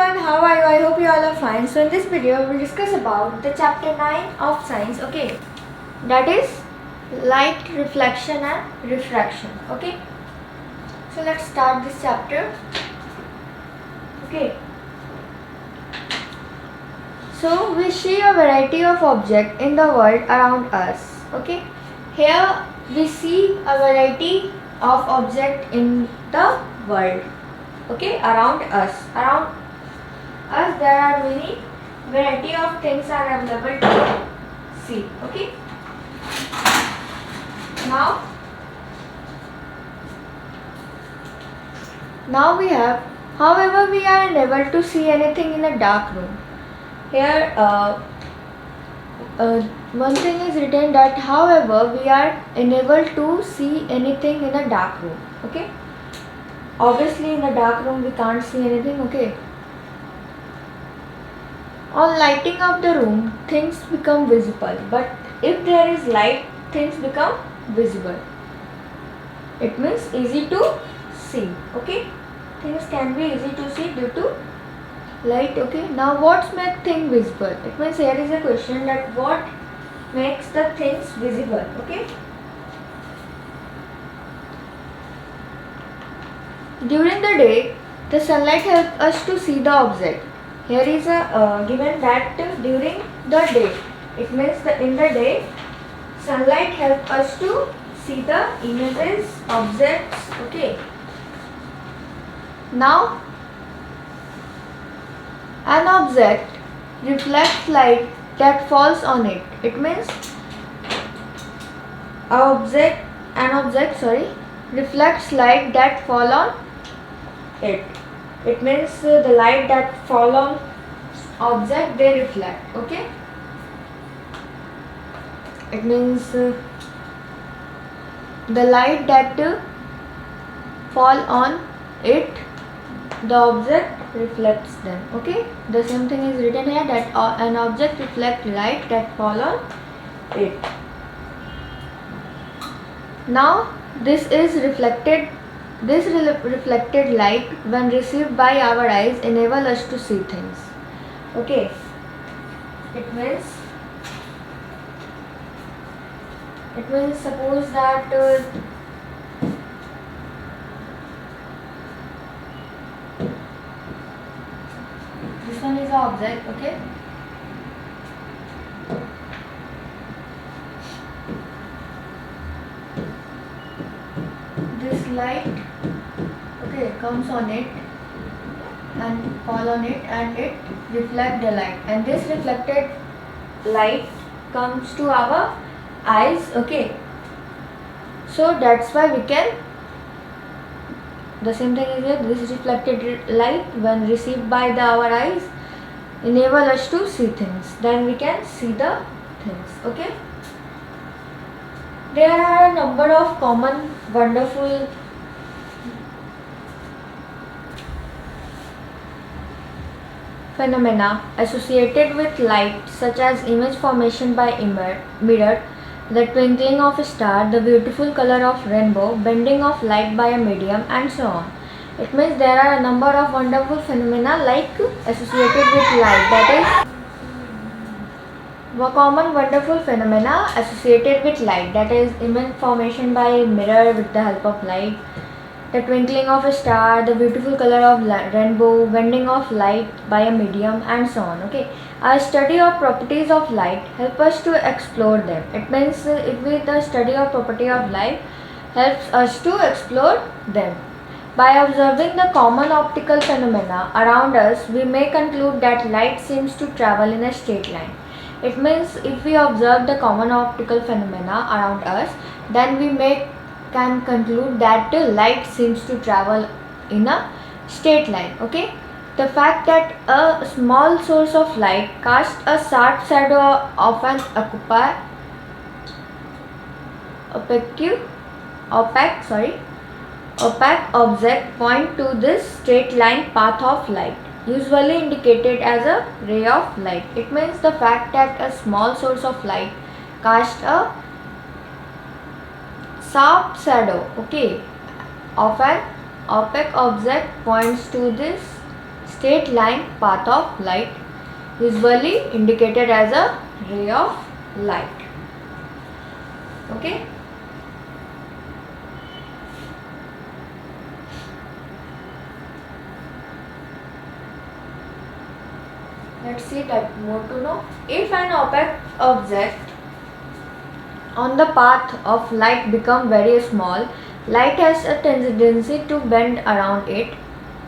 everyone, how are you? I hope you all are fine. So in this video we'll discuss about the chapter 9 of science, okay, that is light reflection and refraction, okay. So let's start this chapter, okay. So we see a variety of objects in the world around us, okay. Here we see a variety of objects in the world, okay, around us. Around us there are many variety of things are available to see, okay. Now we have, however, we are unable to see anything in a dark room. Here one thing is written that however we are unable to see anything in a dark room, okay. Obviously in a dark room we can't see anything, okay. On lighting up the room, things become visible, but if there is light, things become visible. It means easy to see, okay. Things can be easy to see due to light, okay. Now what makes things visible? It means here is a question that what makes the things visible, okay. During the day, the sunlight helps us to see the object. Here is a given that during the day, it means in the day, sunlight helps us to see the images, objects, okay. Now, an object reflects light that falls on it. It means an object reflects light that fall on it. It means the light that fall on object they reflect, okay. It means the light that fall on it, the object reflects them, okay. The same thing is written here that an object reflects light that fall on it. Now this reflected light when received by our eyes enable us to see things, okay. It means suppose that this one is an object, okay. This light, okay, comes on it and fall on it and it reflects the light, and this reflected light comes to our eyes, okay. So that's why we can, the same thing is here, this reflected light when received by our eyes enable us to see things, then we can see the things, okay. There are a number of common wonderful phenomena associated with light, such as image formation by mirror, the twinkling of a star, the beautiful color of rainbow, bending of light by a medium, and so on. It means there are a number of wonderful phenomena like associated with light, that is common wonderful phenomena associated with light, that is image formation by mirror with the help of light, the twinkling of a star, the beautiful color of rainbow, bending of light by a medium, and so on, okay. Our study of properties of light help us to explore them. It means the study of property of light helps us to explore them. By observing the common optical phenomena around us, we may conclude that light seems to travel in a straight line. It means if we observe the common optical phenomena around us, then we can conclude that light seems to travel in a straight line, okay. The fact that a small source of light casts a sharp shadow of an opaque object point to this straight line path of light, usually indicated as a ray of light. It means the fact that a small source of light casts a sharp shadow, okay, of an opaque object points to this straight line path of light, usually indicated as a ray of light. Okay. Let's see that more to know. If an opaque object on the path of light become very small, light has a tendency to bend around it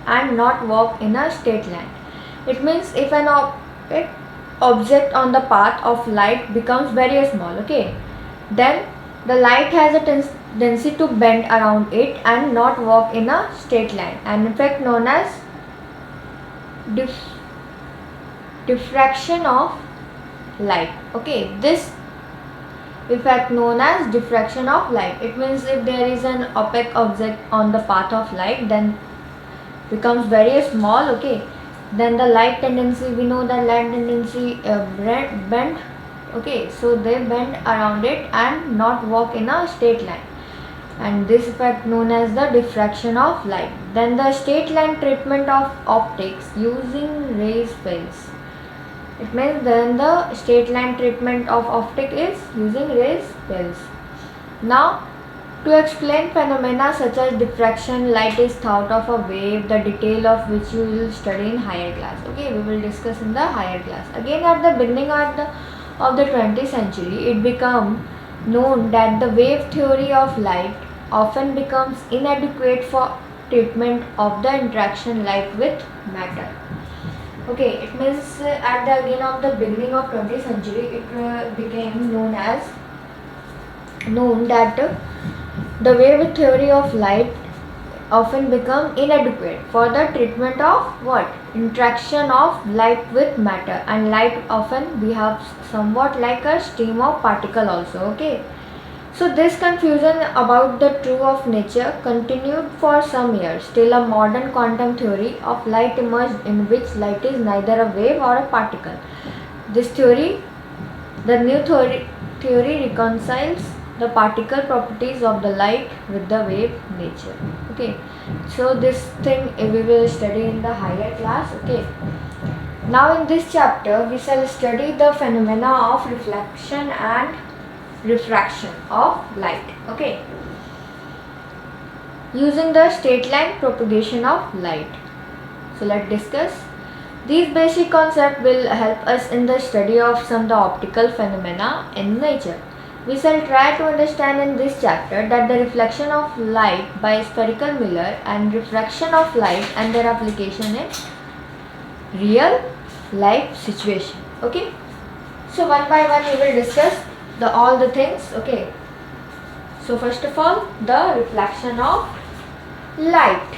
and not walk in a straight line. It means if an opaque object on the path of light becomes very small, okay, then the light has a tendency to bend around it and not walk in a straight line, an effect known as diffraction of light. Okay, this effect known as diffraction of light. It means if there is an opaque object on the path of light, then becomes very small, okay, then the light tendency, we know that light tendency bend, okay, so they bend around it and not walk in a straight line, and this effect known as the diffraction of light. Then the straight line treatment of optics using rays fails. It means then the straight line treatment of optic is using rays fails. Now, to explain phenomena such as diffraction, light is thought of a wave, the detail of which you will study in higher class. Okay, we will discuss in the higher class. Again, at the beginning of the 20th century, it became known that the wave theory of light often becomes inadequate for treatment of the interaction light with matter. Okay, it means at the beginning of 20th century, it became known that the wave theory of light often become inadequate for the treatment of what? Interaction of light with matter, and light often behaves somewhat like a stream of particle also. Okay. So this confusion about the truth of nature continued for some years till a modern quantum theory of light emerged, in which light is neither a wave or a particle. This theory, the new theory reconciles the particle properties of the light with the wave nature. Okay, so this thing we will study in the higher class. Okay, now in this chapter we shall study the phenomena of reflection and refraction of light. Okay, using the straight line propagation of light. So let's discuss. These basic concepts will help us in the study of some of the optical phenomena in nature. We shall try to understand in this chapter that the reflection of light by spherical mirror and refraction of light and their application in real life situation. Okay, so one by one we will discuss all the things. Okay, so first of all, the reflection of light.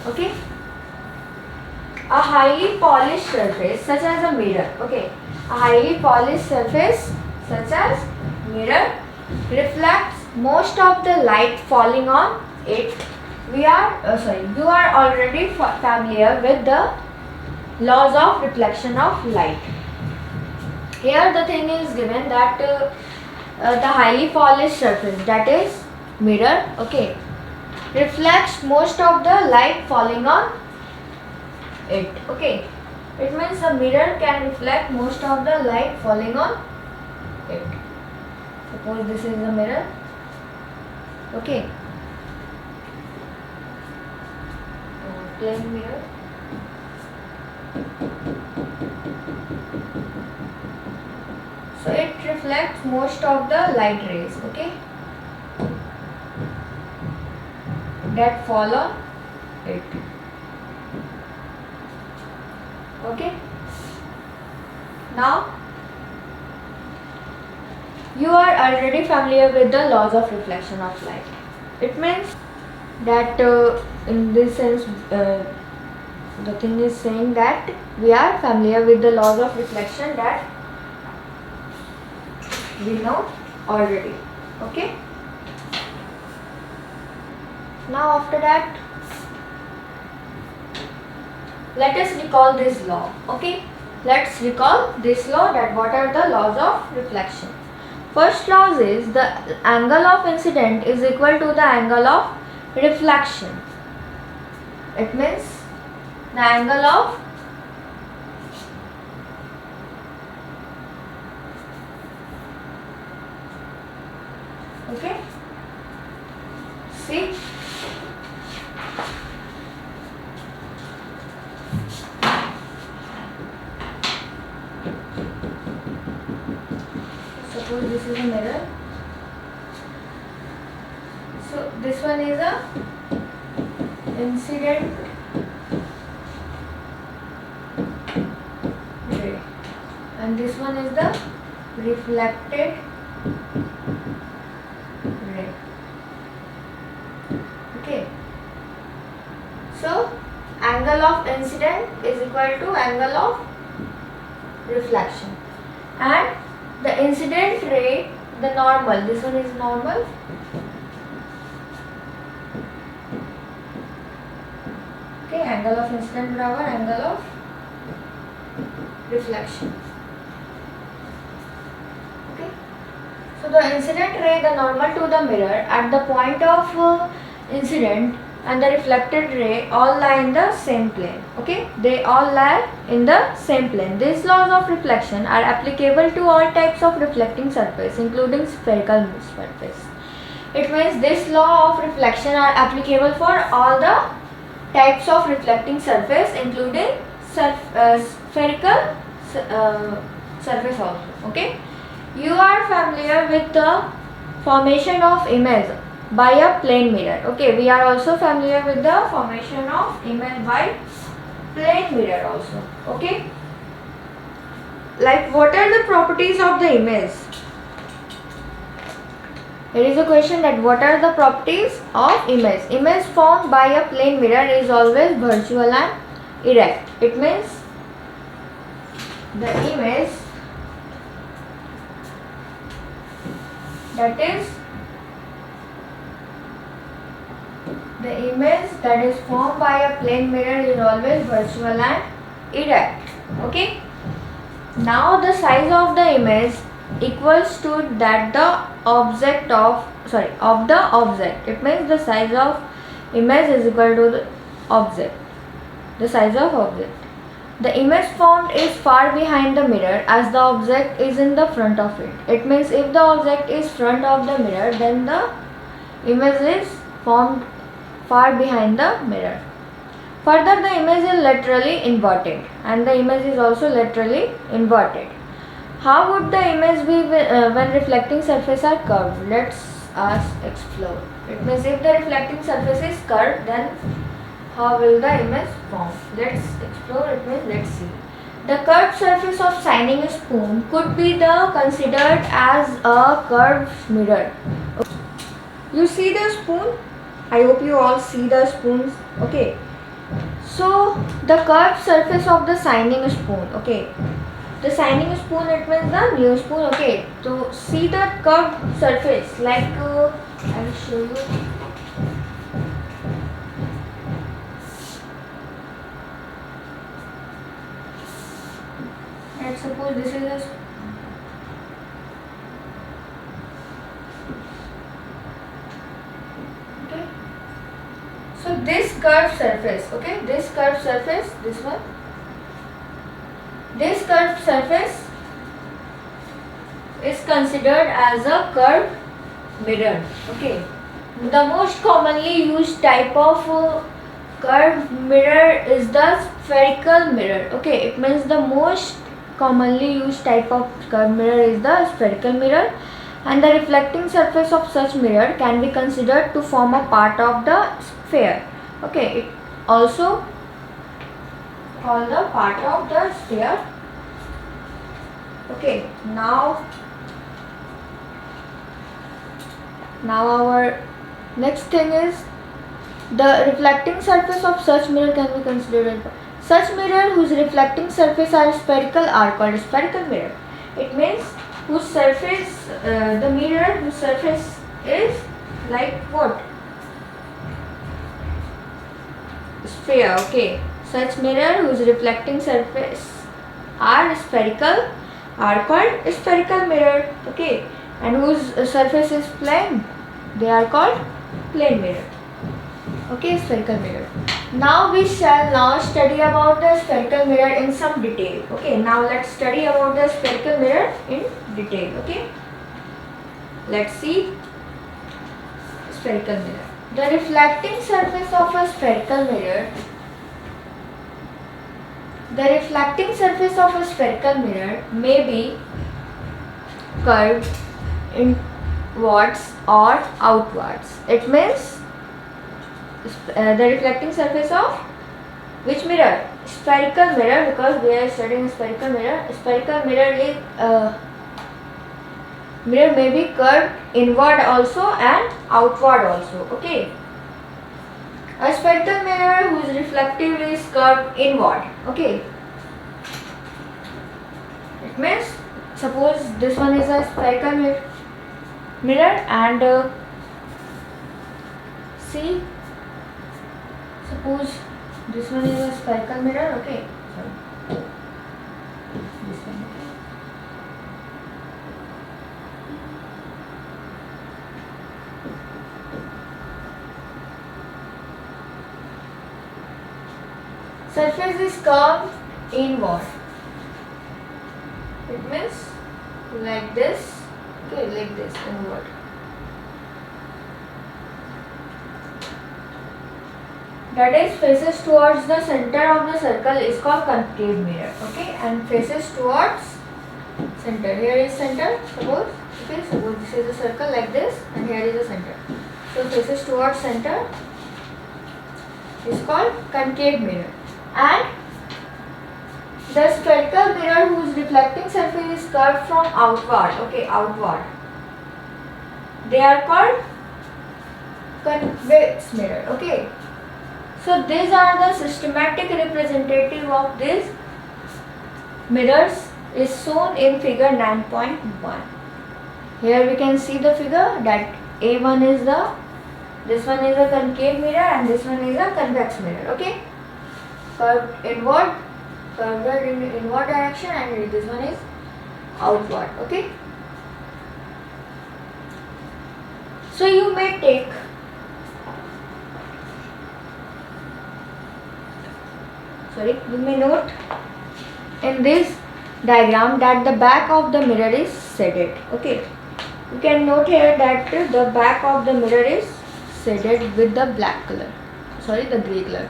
Okay, a highly polished surface such as a mirror. Okay, a highly polished surface such as mirror reflects most of the light falling on it. You are already familiar with the laws of reflection of light. Here the thing is given that the highly polished surface, that is mirror, okay, reflects most of the light falling on it. Okay, it means a mirror can reflect most of the light falling on it. Suppose this is a mirror. Okay, plain mirror. So it reflects most of the light rays, okay, that fall on it. Okay, now you are already familiar with the laws of reflection of light. It means that in this sense the thing is saying that we are familiar with the laws of reflection that we know already. Okay, now after that let us recall this law. Okay, let's recall this law, that what are the laws of reflection. First law is the angle of incident is equal to the angle of reflection. It means the angle of Okay, see, suppose this is a mirror. So this one is a incident ray and this one is the reflected ray. Okay, so angle of incident is equal to angle of reflection, and the incident ray, the normal, this one is normal, okay, angle of incident बराबर angle of reflection. Okay, so the incident ray, the normal to the mirror at the point of incident, and the reflected ray all lie in the same plane. Okay, they all lie in the same plane. These laws of reflection are applicable to all types of reflecting surface, including spherical surface. It means this law of reflection are applicable for all the types of reflecting surface, including spherical surface also. Okay, you are familiar with the formation of image by a plane mirror. Okay, we are also familiar with the formation of image by plane mirror also. Okay, like what are the properties of the image? Here is a question that what are the properties of image? Image formed by a plane mirror is always virtual and erect. It means the image that is formed by a plane mirror is always virtual and erect. Okay. Now the size of the image equals to that of the object. It means the size of image is equal to the object. The size of object. The image formed is far behind the mirror as the object is in the front of it. It means if the object is front of the mirror, then the image is formed far behind the mirror. Further, the image is laterally inverted, and the image is also laterally inverted. How would the image be when reflecting surface are curved? Let's explore. It means if the reflecting surface is curved, then how will the image form? Let's explore. It means let's see. The curved surface of shining spoon could be considered as a curved mirror. You see the spoon? I hope you all see the spoons. Okay. So the curved surface of the shining spoon. Okay. The shining spoon, it means the new spoon. Okay. So see the curved surface. Like I will show you. Let's suppose this is a okay. So this curved surface, okay, this curved surface, this one, this curved surface is considered as a curved mirror. Okay, the most commonly used type of curved mirror is the spherical mirror. Okay, it means the most commonly used type of curved mirror is the spherical mirror, and the reflecting surface of such mirror can be considered to form a part of the sphere. Okay, it also called the part of the sphere. Okay, now our next thing is the reflecting surface of such mirror can be considered. Such mirror whose reflecting surface are spherical are called spherical mirror. It means whose surface, the mirror whose surface is like what? Sphere. Okay. Such mirror whose reflecting surface are spherical are called spherical mirror. Okay. And whose surface is plane, they are called plane mirror. Okay, spherical mirror. Now we shall now study about the spherical mirror in some detail. Okay, now let's study about the spherical mirror in detail. Okay, let's see. spherical mirror. The reflecting surface of a spherical mirror. The reflecting surface of a spherical mirror may be curved inwards or outwards. It means the reflecting surface of which mirror? Spherical mirror, because we are studying spherical mirror. Spherical mirror is mirror may be curved inward also and outward also. Okay. A spherical mirror whose reflective is curved inward. Okay. It means suppose this one is a spherical mirror and see, suppose this one is a spherical mirror. Okay. Sorry. This one. Okay. Surface is curved inward. It means like this. Okay, like this inward. That is faces towards the center of the circle is called concave mirror. Okay, and faces towards center. Here is center. Suppose. Okay, suppose this is a circle like this, and here is a center. So faces towards center is called concave mirror. And the spherical mirror whose reflecting surface is curved from outward. Okay, outward. They are called convex mirror. Okay. So these are the systematic representative of these mirrors is shown in figure 9.1. Here we can see the figure that A1 is this one is a concave mirror and this one is a convex mirror. Okay. Curved inward, curved in inward direction, and this one is outward. Okay. So you may take you may note in this diagram that the back of the mirror is shaded. Okay. You can note here that the back of the mirror is shaded with the black color. The grey color.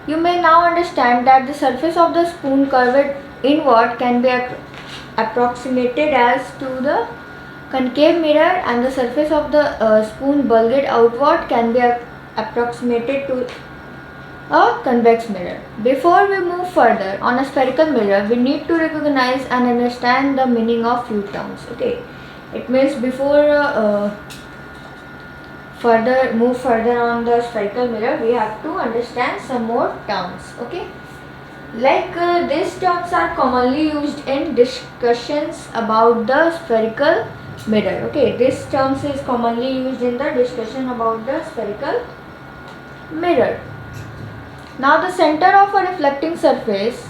You may now understand that the surface of the spoon curved inward can be approximated as to the concave mirror, and the surface of the spoon bulged outward can be approximated to a convex mirror. Before we move further on a spherical mirror, we need to recognize and understand the meaning of few terms. Okay, it means before move further on the spherical mirror, we have to understand some more terms. Okay, like these terms are commonly used in discussions about the spherical mirror. Okay, this terms is commonly used in the discussion about the spherical mirror. Now the center of a reflecting surface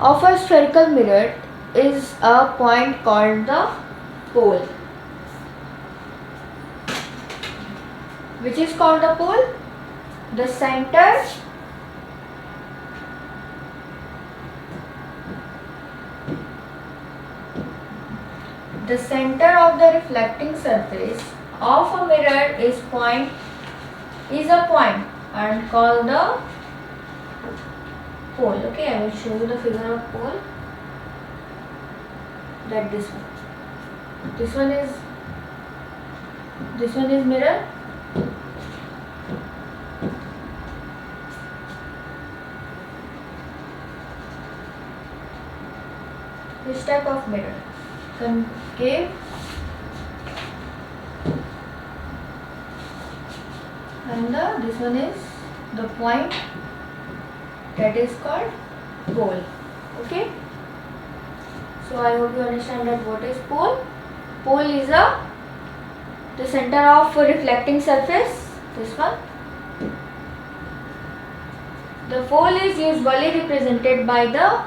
of a spherical mirror is a point called the pole. Which is called the pole? The center of the reflecting surface of a mirror is a point and called the pole. Okay, I will show you the figure of pole. That this one is mirror. This type of mirror, concave and this one is the point, that is called pole. Okay, so I hope you understand that what is pole. Pole is the center of reflecting surface, this one. The pole is usually represented by the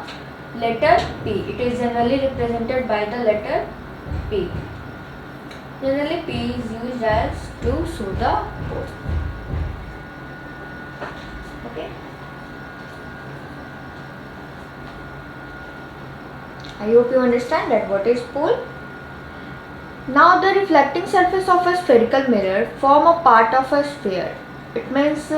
letter P. It is generally represented by the letter P. Generally P is used as to show the pole. Okay. I hope you understand that what is pole. Now the reflecting surface of a spherical mirror form a part of a sphere. It means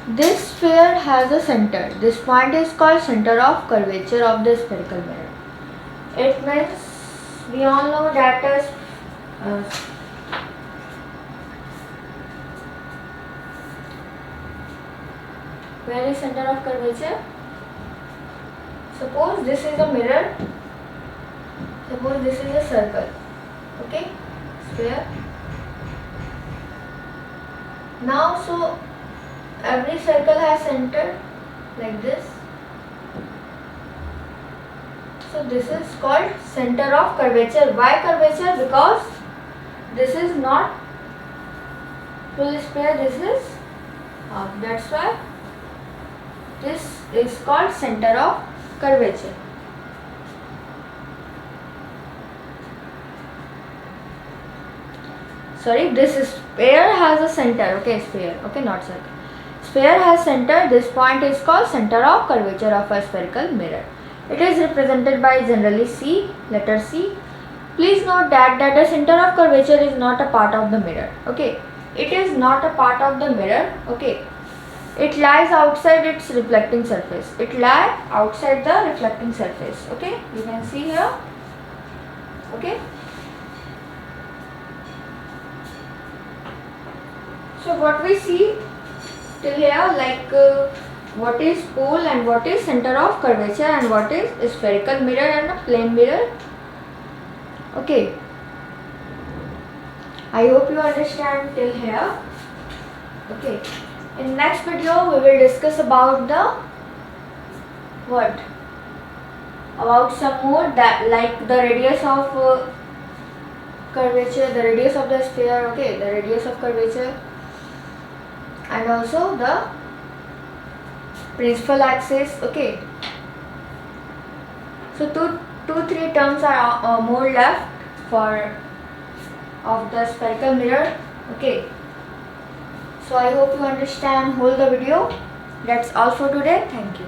this sphere has a center. This point is called center of curvature of the spherical mirror. It means we all know that where is center of curvature? Suppose this is a mirror. Suppose this is a circle. Okay, sphere. Now, so every circle has center like this. So this is called center of curvature. Why curvature? Because this is not full sphere, this is half. That's why this is called center of curvature. Sorry, this sphere has a center. Okay, sphere. Okay, not circle. Sphere has center. This point is called center of curvature of a spherical mirror. It is represented by generally C, letter C. Please note that the center of curvature is not a part of the mirror. Okay, it is not a part of the mirror. Okay, it lies outside its reflecting surface. It lies outside the reflecting surface. Okay, you can see here. Okay. So what we see till here, like what is pole and what is center of curvature and what is spherical mirror and a plane mirror. Okay, I hope you understand till here. Okay, in next video we will discuss about the what? About some more, that like the radius of curvature, the radius of the sphere. Okay, the radius of curvature, and also the principal axis. Okay, so three terms are more left for of the spherical mirror. Okay, so I hope you understand whole the video. That's all for today. Thank you.